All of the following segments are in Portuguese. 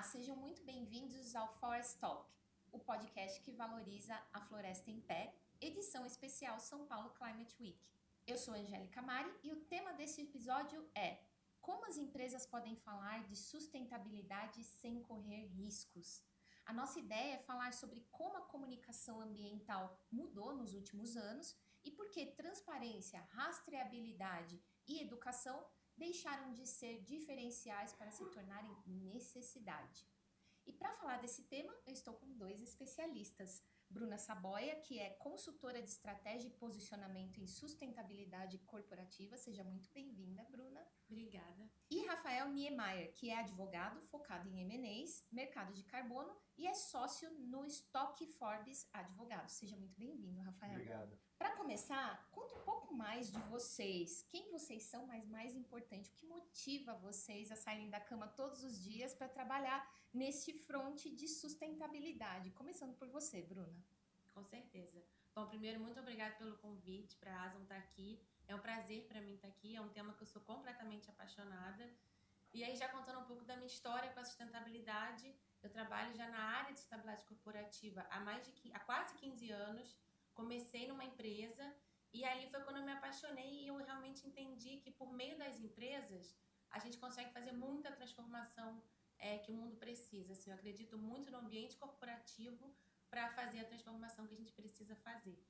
sejam muito bem-vindos ao Forest Talk, o podcast que valoriza a floresta em pé, edição especial São Paulo Climate Week. Eu sou Angélica Mari e o tema desse episódio é como as empresas podem falar de sustentabilidade sem correr riscos. A nossa ideia é falar sobre como a comunicação ambiental mudou nos últimos anos e por que transparência, rastreabilidade e educação deixaram de ser diferenciais para se tornarem necessidade. E para falar desse tema, eu estou com dois especialistas. Bruna Saboia, que é consultora de estratégia e posicionamento em sustentabilidade corporativa. Seja muito bem-vinda, Bruna. Obrigada. E Rafael Niemeyer, que é advogado focado em M&As, mercado de carbono e é sócio no Stock Forbes Advogados. Seja muito bem-vindo, Rafael. Obrigado. Para começar, conta um pouco mais de vocês. Quem vocês são, mas mais importante, o que motiva vocês a saírem da cama todos os dias para trabalhar nesse fronte de sustentabilidade? Começando por você, Bruna. Com certeza. Bom, primeiro, muito obrigada pelo convite para a Asam estar aqui. É um prazer para mim estar aqui, é um tema que eu sou completamente apaixonada. E aí, já contando um pouco da minha história com a sustentabilidade, eu trabalho já na área de sustentabilidade corporativa há quase 15 anos. Comecei numa empresa e ali foi quando eu me apaixonei e eu realmente entendi que por meio das empresas a gente consegue fazer muita transformação que o mundo precisa. Assim, eu acredito muito no ambiente corporativo para fazer a transformação que a gente precisa fazer.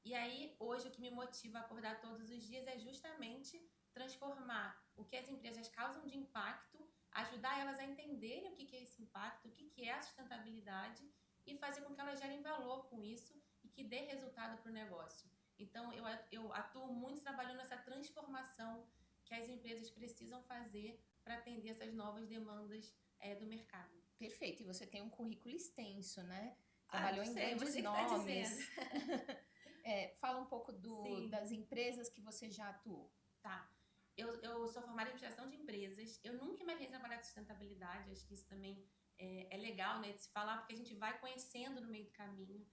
E aí, hoje, o que me motiva a acordar todos os dias é justamente transformar o que as empresas causam de impacto, ajudar elas a entenderem o que é esse impacto, o que é a sustentabilidade e fazer com que elas gerem valor com isso e que dê resultado para o negócio. Então, eu atuo muito trabalhando nessa transformação que as empresas precisam fazer para atender essas novas demandas do mercado. Perfeito. E você tem um currículo extenso, né? Trabalhou em grandes você nomes. Que tá Fala um pouco das empresas que você já atuou. Tá. Eu sou formada em administração de empresas. Eu nunca imaginei trabalhar com sustentabilidade. Acho que isso também é legal, né, de se falar, porque a gente vai conhecendo no meio do caminho.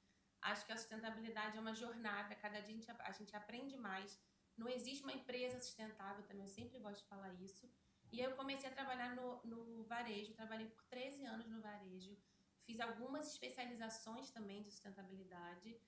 Acho que a sustentabilidade é uma jornada. Cada dia a gente aprende mais. Não existe uma empresa sustentável também. Eu sempre gosto de falar isso. E aí eu comecei a trabalhar no varejo. Trabalhei por 13 anos no varejo. Fiz algumas especializações também de sustentabilidade.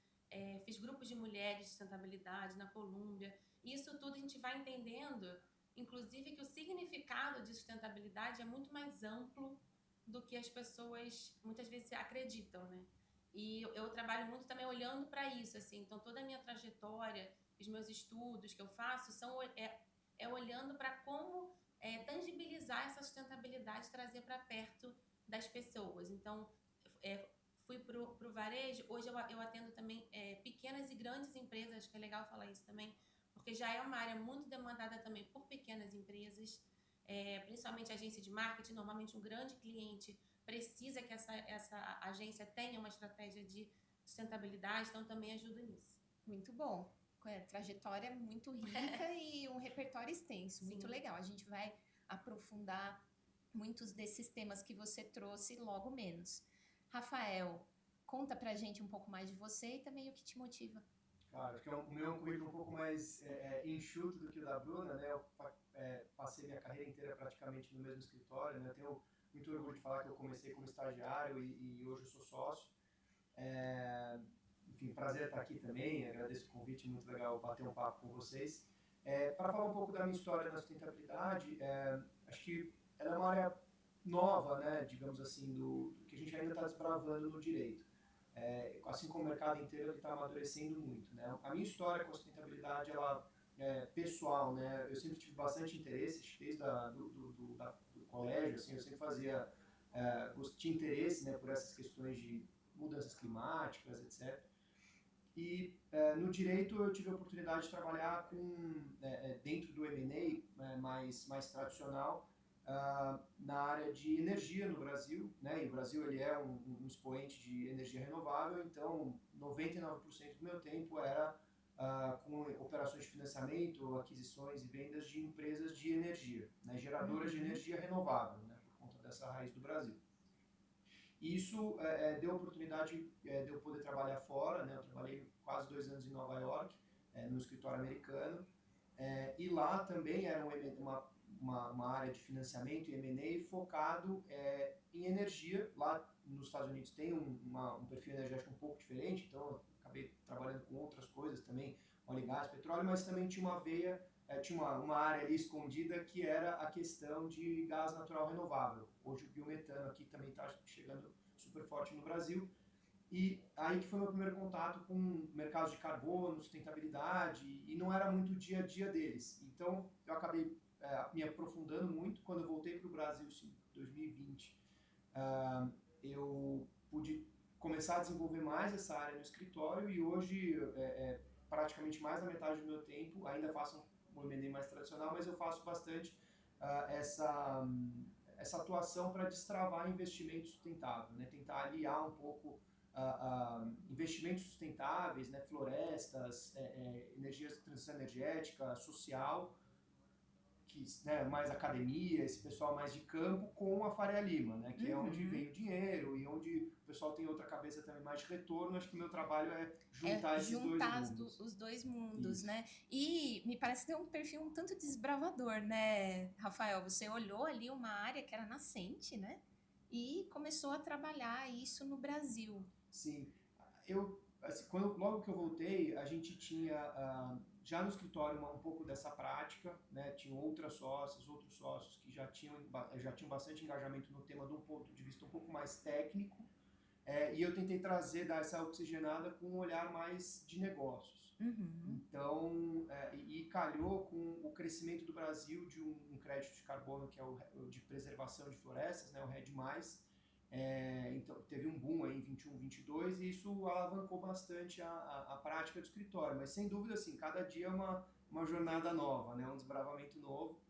Fiz grupos de mulheres de sustentabilidade na Colômbia. Isso tudo a gente vai entendendo, inclusive, que o significado de sustentabilidade é muito mais amplo do que as pessoas muitas vezes acreditam, né? E eu trabalho muito também olhando para isso, assim. Então, toda a minha trajetória, os meus estudos que eu faço, olhando para como tangibilizar essa sustentabilidade, trazer para perto das pessoas. Então, fui pro varejo. Hoje eu atendo também pequenas e grandes empresas, acho que é legal falar isso também, porque já é uma área muito demandada também por pequenas empresas, principalmente agência de marketing. Normalmente um grande cliente precisa que essa agência tenha uma estratégia de sustentabilidade, então também ajudo nisso. Muito bom. Trajetória muito rica e um repertório extenso. Sim. Muito legal. A gente vai aprofundar muitos desses temas que você trouxe logo menos. Rafael, conta pra gente um pouco mais de você e também o que te motiva. Claro, acho que o meu é um currículo um pouco mais enxuto do que o da Bruna, né? Eu passei minha carreira inteira praticamente no mesmo escritório, né? Eu tenho muito orgulho de falar que eu comecei como estagiário e hoje eu sou sócio. Enfim, prazer estar aqui também, agradeço o convite, muito legal bater um papo com vocês. Para falar um pouco da minha história na sustentabilidade, acho que ela é uma área nova, né, digamos assim, do que a gente ainda está desbravando no direito. Assim como o mercado inteiro, ele está amadurecendo muito, né? A minha história com a sustentabilidade, ela é pessoal, né? Eu sempre tive bastante interesse, desde do colégio, assim, eu sempre tinha interesse, né, por essas questões de mudanças climáticas, etc. E no direito eu tive a oportunidade de trabalhar dentro do M&A mais tradicional, na área de energia no Brasil, né? E o Brasil ele é um expoente de energia renovável, então 99% do meu tempo era com operações de financiamento, aquisições e vendas de empresas de energia, né? Geradoras de energia renovável, né? Por conta dessa raiz do Brasil. E isso deu a oportunidade de eu poder trabalhar fora, né? Eu trabalhei quase 2 anos em Nova York, no escritório americano, e lá também era uma uma área de financiamento e M&A focado em energia. Lá nos Estados Unidos tem um perfil energético um pouco diferente, então eu acabei trabalhando com outras coisas também, óleo e gás, petróleo, mas também tinha uma veia, tinha uma área ali escondida que era a questão de gás natural renovável. Hoje o biometano aqui também está chegando super forte no Brasil. E aí que foi meu primeiro contato com mercados de carbono, sustentabilidade, e não era muito o dia a dia deles. Então eu acabei me aprofundando muito. Quando eu voltei para o Brasil em 2020, eu pude começar a desenvolver mais essa área no escritório e hoje praticamente mais da metade do meu tempo, ainda faço um M&A mais tradicional, mas eu faço bastante essa atuação para destravar investimento sustentável, né? Tentar aliar um pouco investimentos sustentáveis, né? Florestas, energias de transição energética, social, que, né, mais academia, esse pessoal mais de campo, com a Faria Lima, né, que é onde vem o dinheiro e onde o pessoal tem outra cabeça também mais de retorno. Acho que o meu trabalho é juntar esses dois mundos. Os dois mundos, Isso. né? E me parece ter um perfil um tanto desbravador, né, Rafael? Você olhou ali uma área que era nascente, né? E começou a trabalhar isso no Brasil. Sim. Assim, logo que eu voltei, a gente tinha já no escritório um pouco dessa prática, né? Tinham outros sócios que já tinham bastante engajamento no tema de um ponto de vista um pouco mais técnico, e eu tentei dar essa oxigenada com um olhar mais de negócios. Então, e calhou com o crescimento do Brasil de um crédito de carbono que é o de preservação de florestas, né? O REDD+. Então teve um boom aí em 21, 22 e isso alavancou bastante a prática do escritório, mas sem dúvida assim, cada dia é uma jornada nova, né? Um desbravamento novo.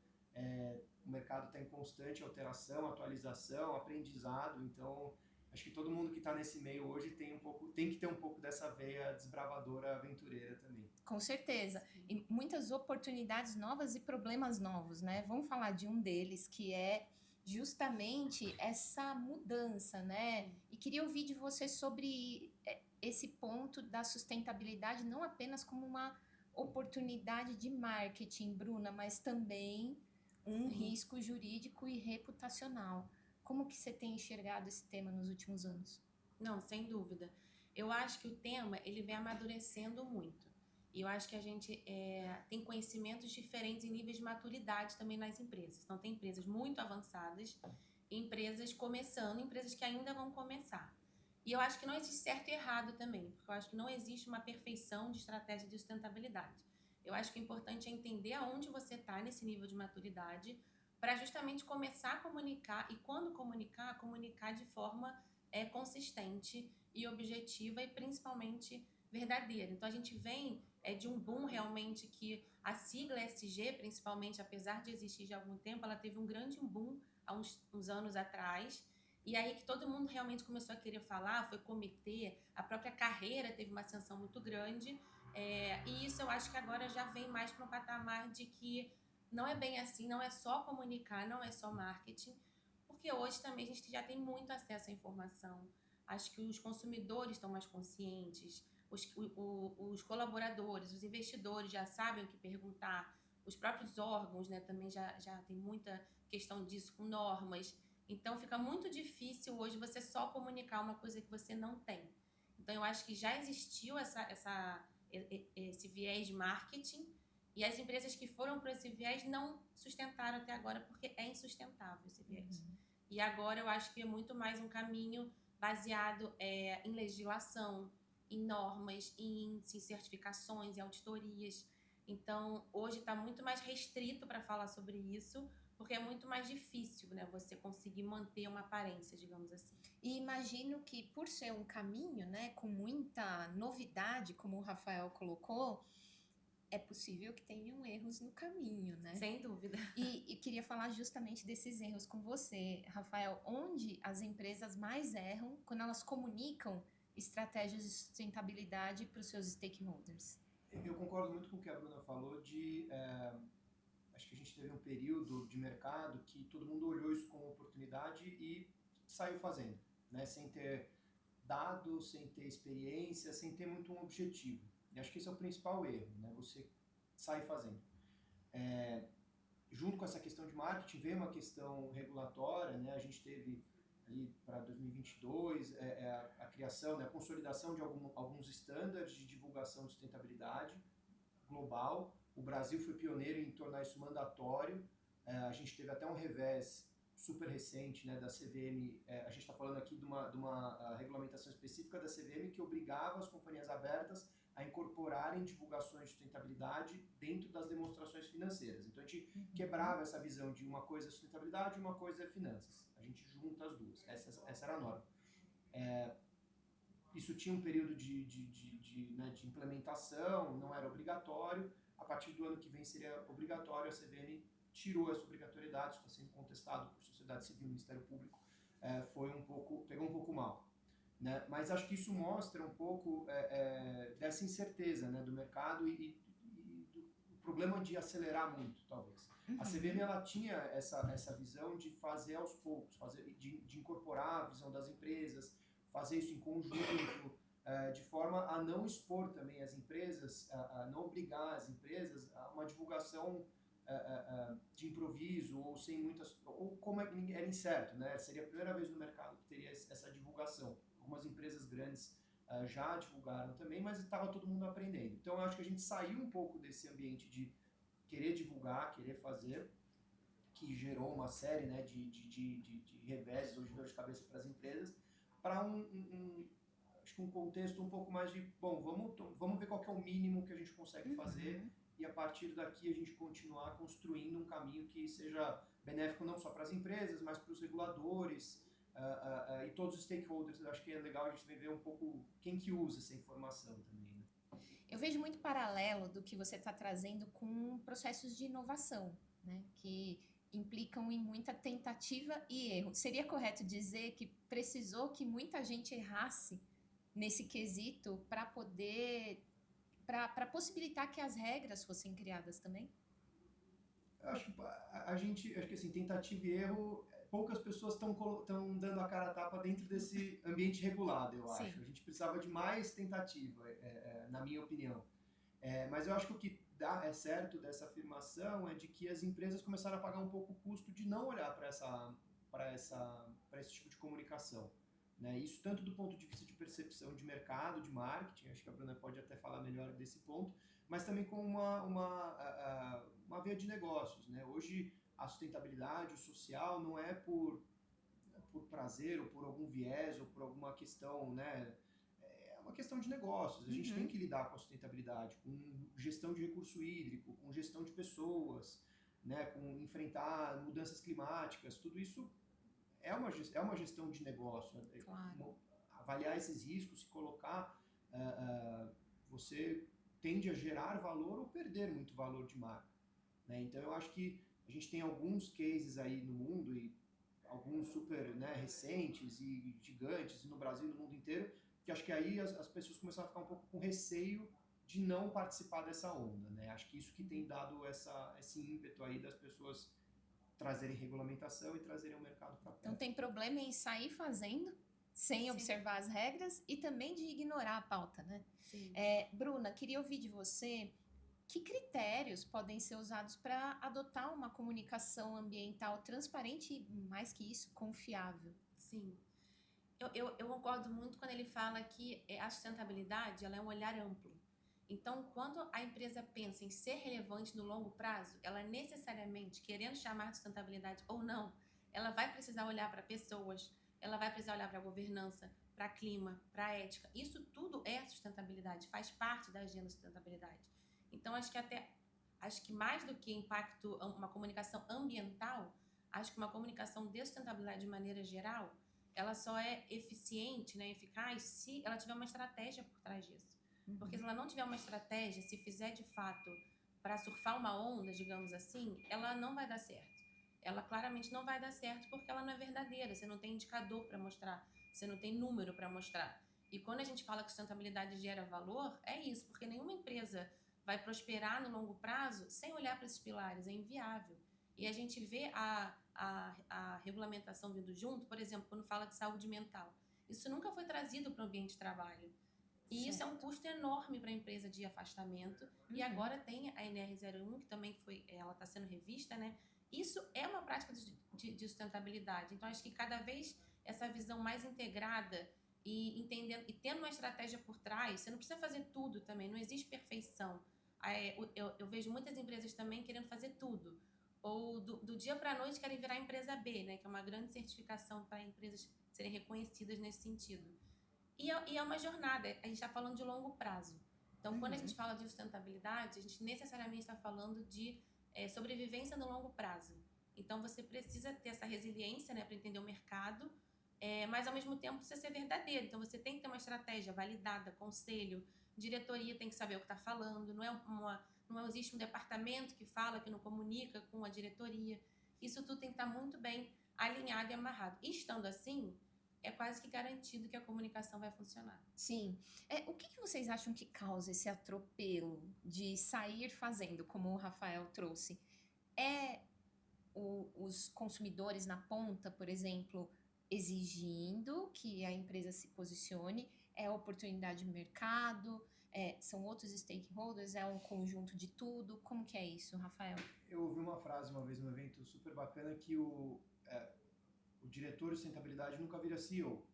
O mercado está em constante alteração, atualização, aprendizado, então acho que todo mundo que está nesse meio hoje tem que ter um pouco dessa veia desbravadora, aventureira também. Com certeza, e muitas oportunidades novas e problemas novos, né? Vamos falar de um deles que é justamente essa mudança, né? E queria ouvir de você sobre esse ponto da sustentabilidade, não apenas como uma oportunidade de marketing, Bruna, mas também um risco jurídico e reputacional. Como que você tem enxergado esse tema nos últimos anos? Não, sem dúvida. Eu acho que o tema ele vem amadurecendo muito. E eu acho que a gente tem conhecimentos diferentes em níveis de maturidade também nas empresas. Então, tem empresas muito avançadas, empresas começando, empresas que ainda vão começar. E eu acho que não existe certo e errado também, porque eu acho que não existe uma perfeição de estratégia de sustentabilidade. Eu acho que o importante é entender aonde você está nesse nível de maturidade para justamente começar a comunicar e, quando comunicar de forma consistente e objetiva e principalmente verdadeira. Então, a gente vem de um boom realmente que a sigla ESG, principalmente, apesar de existir já há algum tempo, ela teve um grande boom há uns anos atrás. E aí que todo mundo realmente começou a querer falar, foi comitê, a própria carreira teve uma ascensão muito grande. E isso eu acho que agora já vem mais para um patamar de que não é bem assim, não é só comunicar, não é só marketing, porque hoje também a gente já tem muito acesso à informação. Acho que os consumidores estão mais conscientes, os colaboradores, os investidores já sabem o que perguntar, os próprios órgãos, né, também já tem muita questão disso com normas. Então fica muito difícil hoje você só comunicar uma coisa que você não tem. Então eu acho que já existiu esse viés de marketing e as empresas que foram para esse viés não sustentaram até agora porque é insustentável esse viés. E agora eu acho que é muito mais um caminho baseado em legislação, em normas, em certificações, em auditorias. Então, hoje está muito mais restrito para falar sobre isso, porque é muito mais difícil, né, você conseguir manter uma aparência, digamos assim. E imagino que, por ser um caminho, né, com muita novidade, como o Rafael colocou, é possível que tenham erros no caminho, né? Sem dúvida. E queria falar justamente desses erros com você, Rafael. Onde as empresas mais erram quando elas comunicam estratégias de sustentabilidade para os seus stakeholders? Eu concordo muito com o que a Bruna falou acho que a gente teve um período de mercado que todo mundo olhou isso como oportunidade e saiu fazendo, né? Sem ter dados, sem ter experiência, sem ter muito um objetivo. E acho que esse é o principal erro, né? Você sai fazendo. junto com essa questão de marketing, veio uma questão regulatória, né? A gente teve ali para 2022 a criação, né, a consolidação de alguns estándares de divulgação de sustentabilidade global. O Brasil foi pioneiro em tornar isso mandatório. A gente teve até um revés super recente, né, da CVM. A gente está falando aqui de uma regulamentação específica da CVM que obrigava as companhias abertas a incorporarem divulgações de sustentabilidade dentro das demonstrações financeiras. Então a gente quebrava essa visão de uma coisa é sustentabilidade e uma coisa é finanças. A gente junta as duas. Essa era a norma. Isso tinha um período de implementação, não era obrigatório. A partir do ano que vem seria obrigatório. A CVM tirou essa obrigatoriedade, está sendo contestado por sociedade civil, Ministério Público, pegou um pouco mal, né? Mas acho que isso mostra um pouco dessa incerteza, né, do mercado e do problema de acelerar muito, talvez. A CVM ela tinha essa visão de fazer aos poucos, de incorporar a visão das empresas, fazer isso em conjunto, de forma a não expor também as empresas, a não obrigar as empresas a uma divulgação de improviso ou sem muitas, ou como era incerto, né? Seria a primeira vez no mercado que teria essa divulgação. Algumas empresas grandes já divulgaram também, mas estava todo mundo aprendendo. Então eu acho que a gente saiu um pouco desse ambiente de querer divulgar, querer fazer, que gerou uma série, né, de reveses ou de dor de cabeça para as empresas, para acho que um contexto um pouco mais de, bom, vamos ver qual que é o mínimo que a gente consegue fazer e a partir daqui a gente continuar construindo um caminho que seja benéfico não só para as empresas, mas para os reguladores e todos os stakeholders. Eu acho que é legal a gente ver um pouco quem que usa essa informação também, né? Eu vejo muito paralelo do que você está trazendo com processos de inovação, né? Que implicam em muita tentativa e erro. Seria correto dizer que precisou que muita gente errasse nesse quesito para possibilitar que as regras fossem criadas também? Acho que assim, tentativa e erro, poucas pessoas estão dando a cara a tapa dentro desse ambiente regulado, eu acho. A gente precisava de mais tentativa, na minha opinião. Mas eu acho que o que é certo dessa afirmação é de que as empresas começaram a pagar um pouco o custo de não olhar para esse tipo de comunicação, né? Isso tanto do ponto de vista de percepção de mercado, de marketing, acho que a Bruna pode até falar melhor desse ponto, mas também com uma veia de negócios, né? Hoje a sustentabilidade, o social, não é por prazer ou por algum viés ou por alguma questão, né? É uma questão de negócios. A gente tem que lidar com a sustentabilidade, com gestão de recurso hídrico, com gestão de pessoas, né? Com enfrentar mudanças climáticas. Tudo isso é uma gestão de negócio. Claro. Avaliar esses riscos, se colocar, você tende a gerar valor ou perder muito valor de marca, né? Então eu acho que a gente tem alguns cases aí no mundo e alguns super, né, recentes e gigantes no Brasil e no mundo inteiro, que acho que aí as pessoas começaram a ficar um pouco com receio de não participar dessa onda, né? Acho que isso que tem dado esse ímpeto aí das pessoas trazerem regulamentação e trazerem o mercado para perto. Então tem problema em sair fazendo sem observar as regras e também de ignorar a pauta, né? Sim. Bruna, queria ouvir de você que critérios podem ser usados para adotar uma comunicação ambiental transparente e, mais que isso, confiável. Sim. Eu concordo muito quando ele fala que a sustentabilidade ela é um olhar amplo. Então, quando a empresa pensa em ser relevante no longo prazo, ela necessariamente, querendo chamar de sustentabilidade ou não, ela vai precisar olhar para pessoas, ela vai precisar olhar para a governança, para clima, para a ética. Isso tudo é sustentabilidade, faz parte da agenda de sustentabilidade. Então, acho que mais do que impacto, uma comunicação ambiental, acho que uma comunicação de sustentabilidade de maneira geral, ela só é eficiente, né, eficaz, se ela tiver uma estratégia por trás disso. Porque se ela não tiver uma estratégia, se fizer de fato para surfar uma onda, digamos assim, ela não vai dar certo. Ela claramente não vai dar certo porque ela não é verdadeira, você não tem indicador para mostrar, você não tem número para mostrar. E quando a gente fala que sustentabilidade gera valor, é isso, porque nenhuma empresa vai prosperar no longo prazo sem olhar para esses pilares, é inviável. E a gente vê a regulamentação vindo junto, por exemplo, quando fala de saúde mental. Isso nunca foi trazido para o ambiente de trabalho. E isso é um custo enorme para a empresa de afastamento. E agora tem a NR01, que também ela está sendo revista, né? Isso é uma prática de sustentabilidade. Então, acho que cada vez essa visão mais integrada e entendendo e tendo uma estratégia por trás, você não precisa fazer tudo também, não existe perfeição. Eu vejo muitas empresas também querendo fazer tudo. Ou do dia para a noite querem virar empresa B, né? Que é uma grande certificação para empresas serem reconhecidas nesse sentido. E é uma jornada, a gente está falando de longo prazo. Então, quando a gente fala de sustentabilidade, a gente necessariamente está falando de sobrevivência no longo prazo. Então, você precisa ter essa resiliência, né, para entender o mercado, mas, ao mesmo tempo, precisa ser verdadeiro. Então, você tem que ter uma estratégia validada, conselho, diretoria tem que saber o que está falando, não existe um departamento que fala, que não comunica com a diretoria. Isso tudo tem que estar muito bem alinhado e amarrado. E estando assim, é quase que garantido que a comunicação vai funcionar. Sim. O que vocês acham que causa esse atropelo de sair fazendo, como o Rafael trouxe? Os consumidores na ponta, por exemplo, exigindo que a empresa se posicione? É oportunidade de mercado? São outros stakeholders? É um conjunto de tudo? Como que é isso, Rafael? Eu ouvi uma frase uma vez num evento super bacana que o diretor de sustentabilidade nunca vira CEO,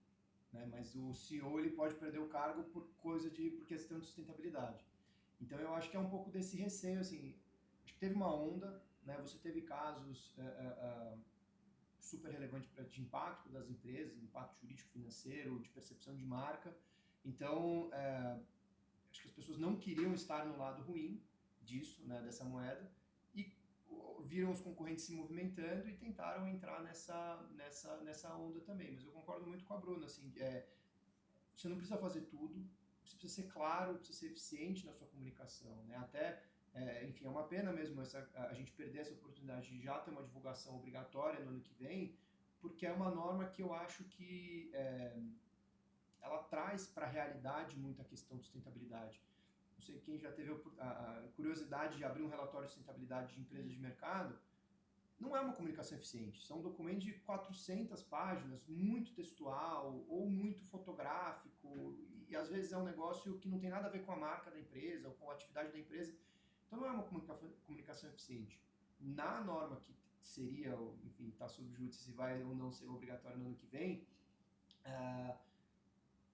né? Mas o CEO ele pode perder o cargo por questão de sustentabilidade. Então eu acho que é um pouco desse receio, assim, acho que teve uma onda, né? Você teve casos super relevantes de impacto das empresas, impacto jurídico, financeiro, de percepção de marca. Então acho que as pessoas não queriam estar no lado ruim disso, né? Dessa moeda, e viram os concorrentes se movimentando e tentaram entrar nessa onda também. Mas eu concordo muito com a Bruna, assim, você não precisa fazer tudo, você precisa ser claro, precisa ser eficiente na sua comunicação, né? Até, enfim, é uma pena mesmo a gente perder essa oportunidade de já ter uma divulgação obrigatória no ano que vem, porque é uma norma que eu acho que ela traz para a realidade muita questão de sustentabilidade. Não sei quem já teve a curiosidade de abrir um relatório de sustentabilidade de empresas de mercado. Não é uma comunicação eficiente. São documentos de 400 páginas, muito textual ou muito fotográfico. E às vezes é um negócio que não tem nada a ver com a marca da empresa ou com a atividade da empresa. Então não é uma comunicação eficiente. Na norma que seria, enfim, está sob júdice se vai ou não ser obrigatório no ano que vem,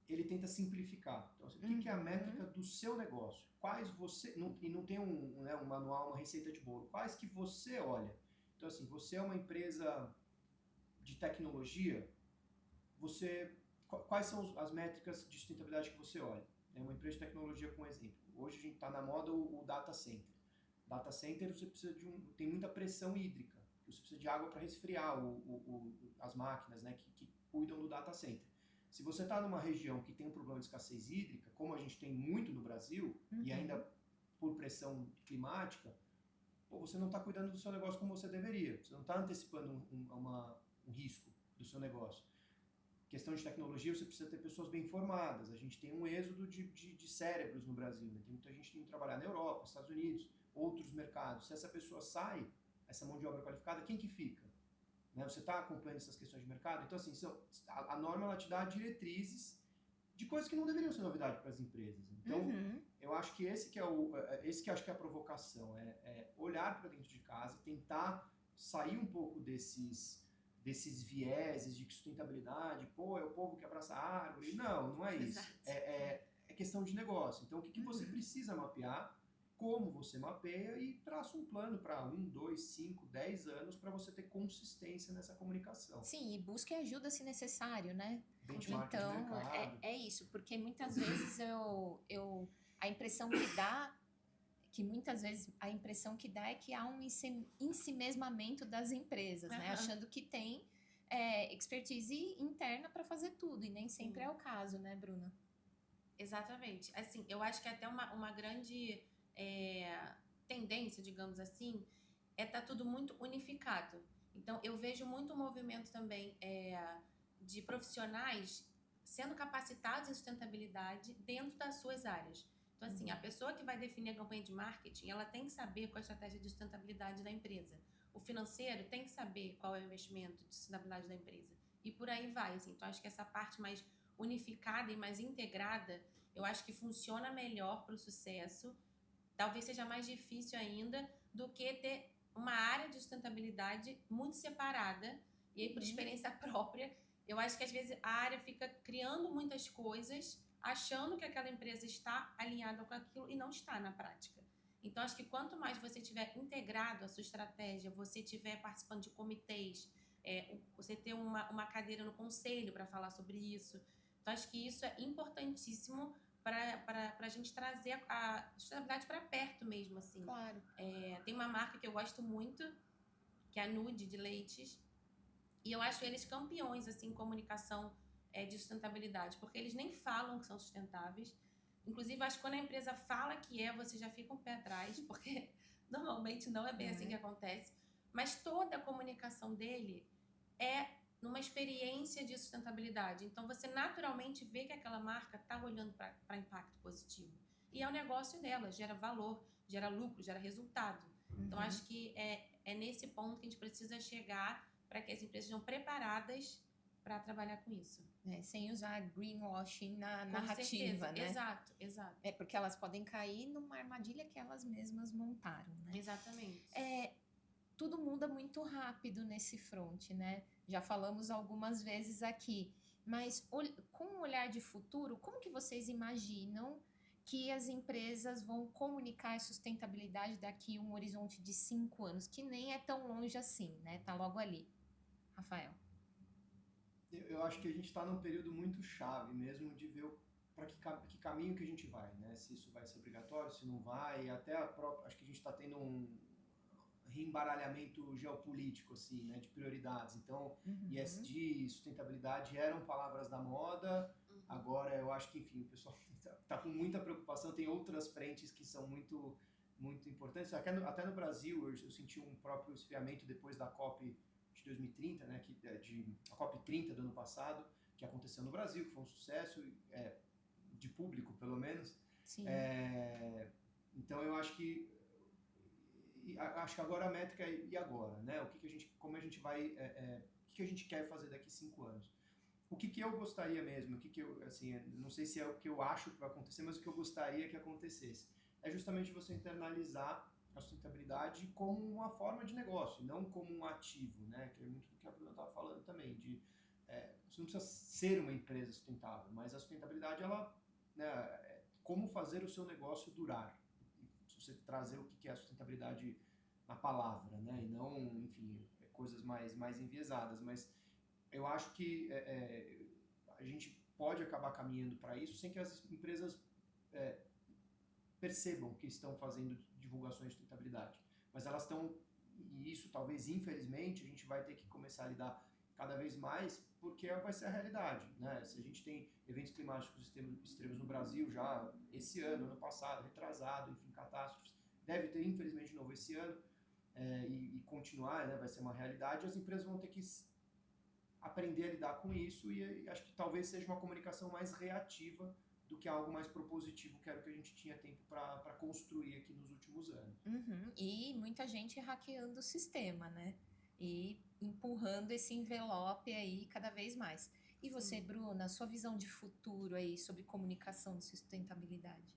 ele tenta simplificar. Então, assim, o que é a métrica do seu negócio? Quais você... e não tem um manual, uma receita de bolo. Quais que você olha? Então, assim, você é uma empresa de tecnologia, quais são as métricas de sustentabilidade que você olha? É uma empresa de tecnologia, com exemplo. Hoje a gente está na moda o data center. Data center, você precisa tem muita pressão hídrica. Você precisa de água para resfriar as máquinas, né, que cuidam do data center. Se você está numa região que tem um problema de escassez hídrica, como a gente tem muito no Brasil, e ainda por pressão climática, você não está cuidando do seu negócio como você deveria. Você não está antecipando um risco do seu negócio. Questão de tecnologia, você precisa ter pessoas bem formadas. A gente tem um êxodo de cérebros no Brasil, né? Tem muita gente indo trabalhar na Europa, nos Estados Unidos, outros mercados. Se essa pessoa sai, essa mão de obra qualificada, quem que fica? Né? Você está acompanhando essas questões de mercado? Então, assim, a norma ela te dá diretrizes de coisas que não deveriam ser novidade para as empresas. Então, eu acho que esse que acho que é a provocação, olhar para dentro de casa, tentar sair um pouco desses vieses de sustentabilidade, é o povo que abraça a árvore. Não é isso. É questão de negócio. Então, o que você precisa mapear, como você mapeia e traça um plano para 1, 2, 5, 10 anos para você ter consistência nessa comunicação. Sim, e busque ajuda se necessário, né? Benchmark de Então, mercado. é isso, porque muitas vezes a impressão que dá, é que há um ensimesmamento das empresas, né? Achando que tem expertise interna para fazer tudo, e nem sempre é o caso, né, Bruna? Exatamente. Assim, eu acho que até uma grande tendência, digamos assim, tá tudo muito unificado. Então, eu vejo muito movimento também de profissionais sendo capacitados em sustentabilidade dentro das suas áreas. Então, assim, a pessoa que vai definir a campanha de marketing, ela tem que saber qual é a estratégia de sustentabilidade da empresa. O financeiro tem que saber qual é o investimento de sustentabilidade da empresa. E por aí vai, assim. Então, acho que essa parte mais unificada e mais integrada, eu acho que funciona melhor para o sucesso. Talvez seja mais difícil ainda do que ter uma área de sustentabilidade muito separada. E aí, por experiência própria, eu acho que às vezes a área fica criando muitas coisas, achando que aquela empresa está alinhada com aquilo e não está na prática. Então, acho que quanto mais você tiver integrado a sua estratégia, você tiver participando de comitês, você ter uma cadeira no conselho para falar sobre isso. Então, acho que isso é importantíssimo para a gente trazer a sustentabilidade para perto mesmo, assim. Claro. Tem uma marca que eu gosto muito, que é a Nude, de leites, e eu acho eles campeões, assim, em comunicação de sustentabilidade, porque eles nem falam que são sustentáveis. Inclusive, acho que quando a empresa fala que você já fica um pé atrás, porque normalmente não é bem assim que acontece. Mas toda a comunicação dele é numa experiência de sustentabilidade. Então, você naturalmente vê que aquela marca está olhando para impacto positivo. E é o negócio dela, gera valor, gera lucro, gera resultado. Então, acho que é nesse ponto que a gente precisa chegar para que as empresas sejam preparadas para trabalhar com isso. Sem usar greenwashing na Com narrativa, certeza. né? Exato. Porque elas podem cair numa armadilha que elas mesmas montaram, né? Exatamente. Tudo muda muito rápido nesse front, né? Já falamos algumas vezes aqui, mas com um olhar de futuro, como que vocês imaginam que as empresas vão comunicar a sustentabilidade daqui a um horizonte de 5 anos, que nem é tão longe assim, né? Tá logo ali. Rafael. Eu acho que a gente está num período muito chave mesmo de ver para que caminho que a gente vai, né? Se isso vai ser obrigatório, se não vai, até acho que a gente está tendo um reembaralhamento geopolítico, assim, né, de prioridades. Então, ESG e sustentabilidade eram palavras da moda, agora eu acho que, enfim, o pessoal está com muita preocupação, tem outras frentes que são muito, muito importantes. Até no Brasil, eu senti um próprio esfriamento depois da COP de 2030, né, a COP 30 do ano passado, que aconteceu no Brasil, que foi um sucesso, de público, pelo menos. Sim. Então, eu acho que agora a métrica é e agora, né? Como a gente vai, o que a gente quer fazer daqui 5 anos? O que eu gostaria mesmo, assim, não sei se é o que eu acho que vai acontecer, mas o que eu gostaria que acontecesse é justamente você internalizar a sustentabilidade como uma forma de negócio, não como um ativo, né? Que é muito do que a Bruna estava falando também, você não precisa ser uma empresa sustentável, mas a sustentabilidade, como fazer o seu negócio durar. Você trazer o que é a sustentabilidade na palavra, né? E não, enfim, coisas mais enviesadas. Mas eu acho que a gente pode acabar caminhando para isso sem que as empresas percebam que estão fazendo divulgações de sustentabilidade. Mas elas estão, e isso talvez, infelizmente, a gente vai ter que começar a lidar cada vez mais, porque vai ser a realidade, né? Se a gente tem eventos climáticos extremos no Brasil já esse ano passado, retrasado, enfim, catástrofes, deve ter, infelizmente, de novo esse ano, e continuar, né? Vai ser uma realidade, as empresas vão ter que aprender a lidar com isso, e acho que talvez seja uma comunicação mais reativa do que algo mais propositivo, que era o que a gente tinha tempo para construir aqui nos últimos anos. E muita gente hackeando o sistema, né? E empurrando esse envelope aí cada vez mais. E você, Bruna, sua visão de futuro aí sobre comunicação de sustentabilidade?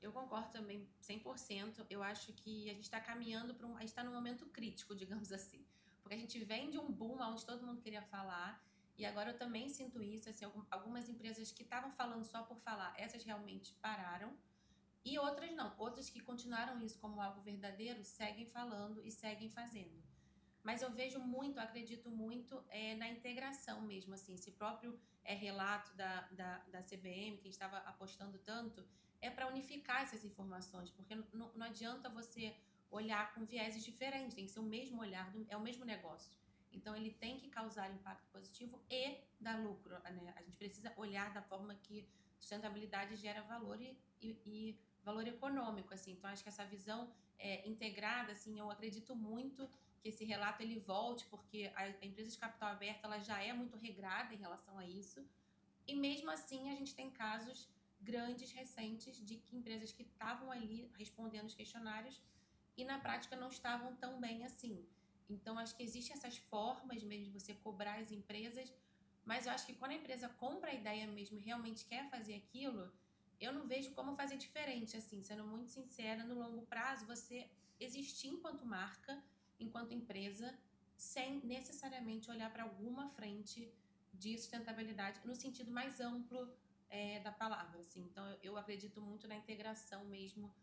Eu concordo também 100%. Eu acho que a gente está caminhando a gente está num momento crítico, digamos assim. Porque a gente vem de um boom onde todo mundo queria falar, e agora eu também sinto isso, assim, algumas empresas que estavam falando só por falar, essas realmente pararam, e outras não. Outras que continuaram isso como algo verdadeiro, seguem falando e seguem fazendo. Mas eu vejo muito, acredito muito na integração mesmo, assim, esse próprio relato da CVM, que a gente estava apostando tanto, é para unificar essas informações, porque não adianta você olhar com vieses diferentes, tem que ser o mesmo olhar, é o mesmo negócio. Então, ele tem que causar impacto positivo e dar lucro, né? A gente precisa olhar da forma que sustentabilidade gera valor e valor econômico, assim. Então, acho que essa visão integrada, assim, eu acredito muito que esse relato ele volte, porque a empresa de capital aberto ela já é muito regrada em relação a isso. E mesmo assim, a gente tem casos grandes, recentes, de que empresas que estavam ali respondendo os questionários e na prática não estavam tão bem assim. Então, acho que existem essas formas mesmo de você cobrar as empresas, mas eu acho que quando a empresa compra a ideia mesmo e realmente quer fazer aquilo, eu não vejo como fazer diferente, assim, sendo muito sincera, no longo prazo, você existir enquanto marca, enquanto empresa, sem necessariamente olhar para alguma frente de sustentabilidade, no sentido mais amplo da palavra, assim. Então, eu acredito muito na integração mesmo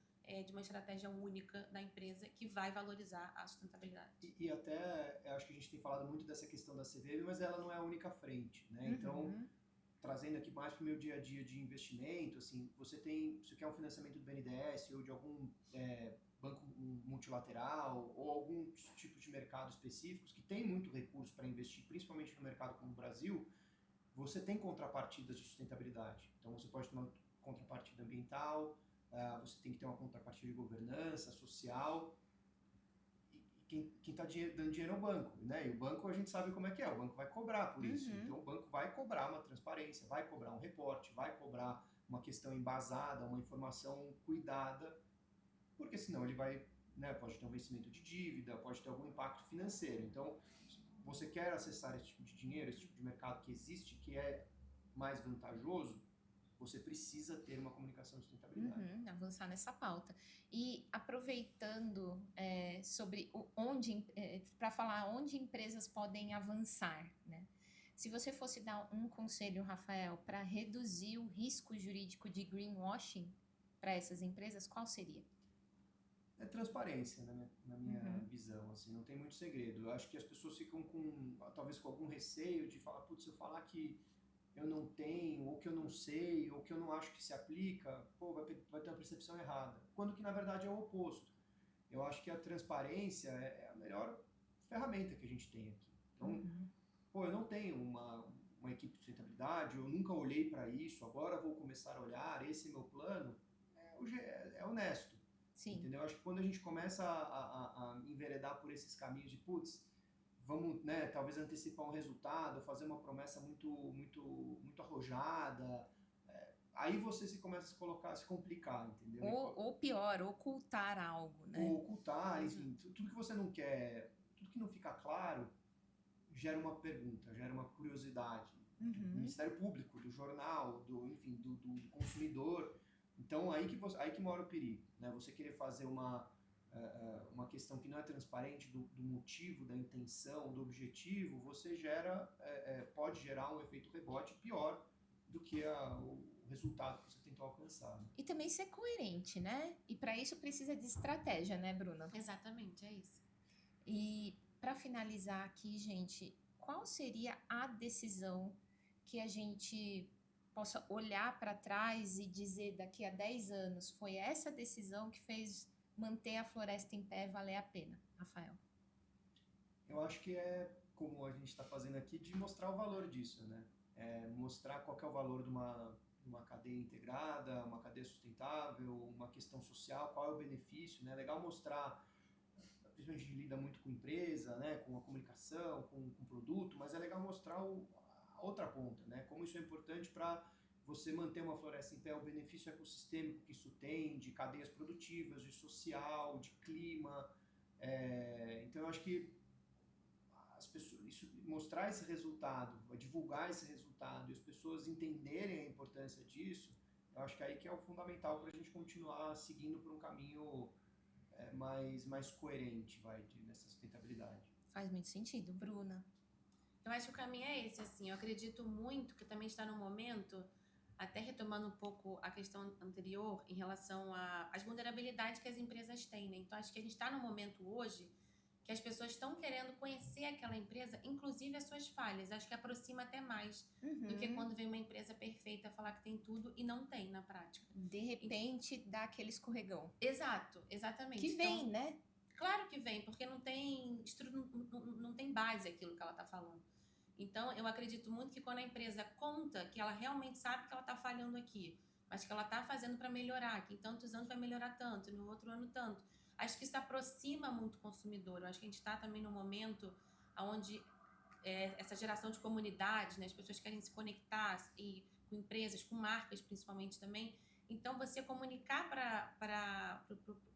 de uma estratégia única da empresa que vai valorizar a sustentabilidade. E até, eu acho que a gente tem falado muito dessa questão da CVM, mas ela não é a única frente, né? Então, trazendo aqui mais para o meu dia a dia de investimento, assim, você quer um financiamento do BNDES ou de algum banco multilateral ou alguns tipos de mercado específicos que tem muito recurso para investir, principalmente no mercado como o Brasil, você tem contrapartidas de sustentabilidade. Então, você pode ter uma contrapartida ambiental, você tem que ter uma contrapartida de governança, social. Quem está dando dinheiro é o banco, né? E o banco a gente sabe como é que é, o banco vai cobrar por isso. Então o banco vai cobrar uma transparência, vai cobrar um reporte, vai cobrar uma questão embasada, uma informação cuidada, porque senão ele vai, né, pode ter um vencimento de dívida, pode ter algum impacto financeiro. Então, você quer acessar esse tipo de dinheiro, esse tipo de mercado que existe, que é mais vantajoso, você precisa ter uma comunicação de sustentabilidade. Avançar nessa pauta. E aproveitando sobre para falar onde empresas podem avançar, né? Se você fosse dar um conselho, Rafael, para reduzir o risco jurídico de greenwashing para essas empresas, qual seria? É transparência, na minha visão, assim, não tem muito segredo. Eu acho que as pessoas ficam talvez com algum receio de falar, putz, se eu falar que eu não tenho, ou que eu não sei, ou que eu não acho que se aplica, pô, vai ter uma percepção errada. Quando que, na verdade, é o oposto. Eu acho que a transparência é a melhor ferramenta que a gente tem aqui. Então, pô, eu não tenho uma equipe de sustentabilidade, eu nunca olhei para isso, agora vou começar a olhar, esse é meu plano, é honesto. Sim. Entendeu? Eu acho que quando a gente começa a enveredar por esses caminhos de, putz, vamos, né, talvez antecipar um resultado, fazer uma promessa muito arrojada, aí você começa a se complicar, entendeu? Ou pior, ocultar algo, né? Ou ocultar, enfim, tudo que você não quer, tudo que não fica claro, gera uma pergunta, gera uma curiosidade do Ministério Público, do jornal, enfim, do consumidor. Então, aí que mora o perigo, né? Você querer fazer uma questão que não é transparente do motivo, da intenção, do objetivo, você pode gerar um efeito rebote pior do que o resultado que você tentou alcançar. Né? E também ser coerente, né? E para isso precisa de estratégia, né, Bruna? Exatamente, é isso. E para finalizar aqui, gente, qual seria a decisão que a gente possa olhar para trás e dizer daqui a 10 anos, foi essa decisão que fez manter a Floresta em Pé valer a pena, Rafael? Eu acho que é, como a gente está fazendo aqui, de mostrar o valor disso, né? Mostrar qual que é o valor de uma cadeia integrada, uma cadeia sustentável, uma questão social, qual é o benefício, né? É legal mostrar, principalmente a gente lida muito com empresa, né? Com a comunicação, com produto, mas é legal mostrar a outra ponta, né? Como isso é importante para você manter uma floresta em pé, o benefício ecossistêmico que isso tem, de cadeias produtivas, de social, de clima. Então eu acho que as pessoas, mostrar esse resultado, divulgar esse resultado e as pessoas entenderem a importância disso, eu acho que aí que é o fundamental para a gente continuar seguindo por um caminho mais coerente nessa sustentabilidade. Faz muito sentido, Bruna. Eu acho que o caminho é esse, assim, eu acredito muito que também está no momento, até retomando um pouco a questão anterior em relação às vulnerabilidades que as empresas têm, né? Então, acho que a gente está no momento hoje que as pessoas estão querendo conhecer aquela empresa, inclusive as suas falhas. Acho que aproxima até mais do que quando vem uma empresa perfeita falar que tem tudo e não tem na prática. De repente, dá aquele escorregão. Exato, exatamente. Que vem, então, né? Claro que vem, porque não tem base aquilo que ela está falando. Então, eu acredito muito que quando a empresa conta que ela realmente sabe que ela está falhando aqui, mas que ela está fazendo para melhorar, que em tantos anos vai melhorar tanto, no outro ano tanto. Acho que isso aproxima muito o consumidor. Eu acho que a gente está também num momento onde essa geração de comunidades, né, as pessoas querem se conectar com empresas, com marcas principalmente também. Então, você comunicar para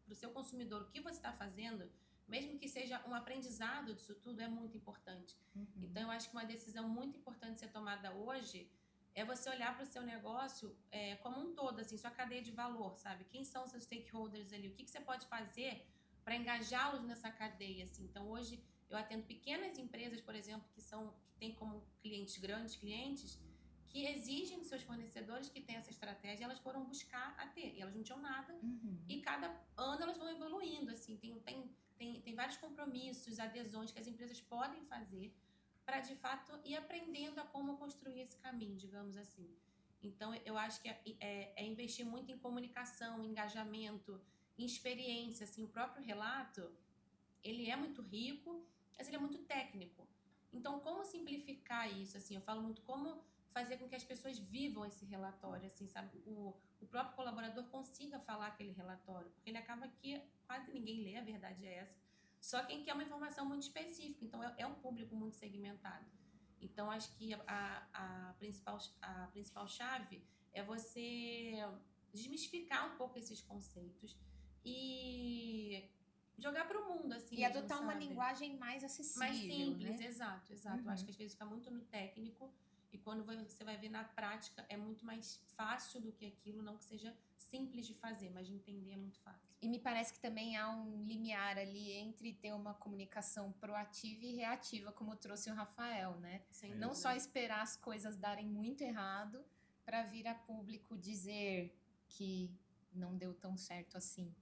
o seu consumidor o que você está fazendo, mesmo que seja um aprendizado disso tudo, é muito importante. Então, eu acho que uma decisão muito importante ser tomada hoje é você olhar para o seu negócio como um todo, assim, sua cadeia de valor, sabe? Quem são os seus stakeholders ali? O que você pode fazer para engajá-los nessa cadeia, assim? Então, hoje, eu atendo pequenas empresas, por exemplo, que têm como clientes grandes clientes, que exigem dos seus fornecedores que tenham essa estratégia, elas foram buscar a ter, e elas não tinham nada, e cada ano elas vão evoluindo, assim, tem vários compromissos, adesões que as empresas podem fazer para, de fato, ir aprendendo a como construir esse caminho, digamos assim. Então, eu acho que é investir muito em comunicação, engajamento, em experiência, assim, o próprio relato, ele é muito rico, mas ele é muito técnico. Então, como simplificar isso, assim, eu falo muito como fazer com que as pessoas vivam esse relatório, assim, sabe? O próprio colaborador consiga falar aquele relatório, porque ele acaba que quase ninguém lê, a verdade é essa. Só quem quer uma informação muito específica, então é um público muito segmentado. Então, acho que a principal chave é você desmistificar um pouco esses conceitos e jogar para o mundo, assim. E mesmo, adotar uma sabe? linguagem mais acessível, Mais simples, né? exato. Eu acho que às vezes fica muito no técnico e quando você vai ver na prática é muito mais fácil do que aquilo, não que seja simples de fazer, mas de entender é muito fácil. E me parece que também há um limiar ali entre ter uma comunicação proativa e reativa, como trouxe o Rafael, né? Não só esperar as coisas darem muito errado para vir a público dizer que não deu tão certo assim.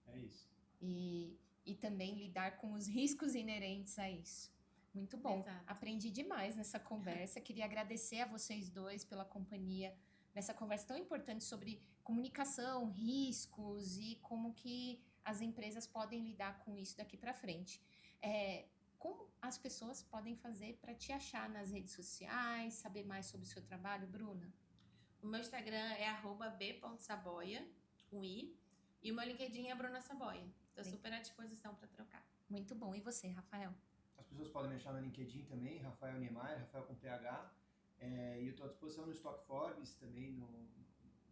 É isso. E também lidar com os riscos inerentes a isso. Muito bom. Exato. Aprendi demais nessa conversa. Queria agradecer a vocês dois pela companhia nessa conversa tão importante sobre comunicação, riscos e como que as empresas podem lidar com isso daqui para frente. Como as pessoas podem fazer para te achar nas redes sociais, saber mais sobre o seu trabalho, Bruna? O meu Instagram é @b.saboia, com i, e o meu LinkedIn é Bruna Saboia. Estou super à disposição para trocar. Muito bom. E você, Rafael? As pessoas podem me achar no LinkedIn também, Rafael Niemeyer, Rafael com PH. E eu estou à disposição no Stock Forbes também,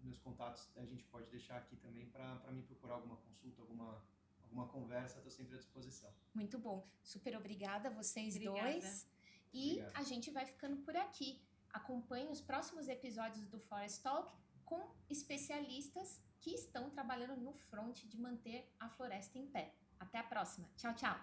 meus contatos a gente pode deixar aqui também para me procurar alguma consulta, alguma conversa, estou sempre à disposição. Muito bom. Super obrigada a vocês Obrigada. dois. E Obrigado. a gente vai ficando por aqui. Acompanhe os próximos episódios do Forest Talk com especialistas que estão trabalhando no front de manter a floresta em pé. Até a próxima. Tchau, tchau.